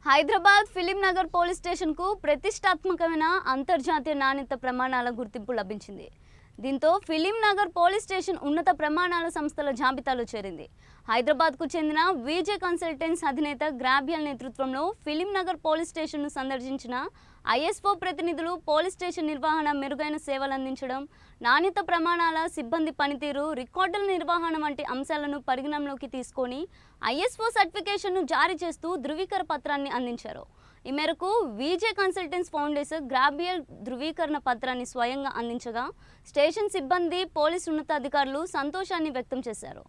Hyderabad film Nagar police స్టేషన్కు ప్రతిష్టాత్మకమైన అంతర్జాతీయ నాణ్యత ప్రమాణాల గుర్తింపు లభించింది. దీంతో ఫిలిం నగర్ పోలీస్ స్టేషన్ ఉన్నత ప్రమాణాల సంస్థల జాబితాలో చేరింది. హైదరాబాద్కు చెందిన విజే కన్సల్టెంట్స్ అధినేత గ్రాబ్యల్ నేతృత్వంలో ఫిలిం నగర్ పోలీస్ స్టేషన్ను సందర్శించిన ఐఎస్ఓ ప్రతినిధులు పోలీస్ స్టేషన్ నిర్వహణ, మెరుగైన సేవలు అందించడం, నాణ్యత ప్రమాణాల, సిబ్బంది పనితీరు, రికార్డుల నిర్వహణ వంటి అంశాలను పరిగణనలోకి తీసుకొని ఐఎస్ఓ సర్టిఫికేషన్ను జారీ చేస్తూ ధృవీకరణ పత్రాన్ని అందించారు. ఈ మేరకు విజే కన్సల్టెంట్స్ ఫౌండేషన్ గ్రాబ్యల్ ధృవీకరణ పత్రాన్ని స్వయంగా అందించగా స్టేషన్ సిబ్బంది, పోలీసు ఉన్నతాధికారులు సంతోషాన్ని వ్యక్తం చేశారు.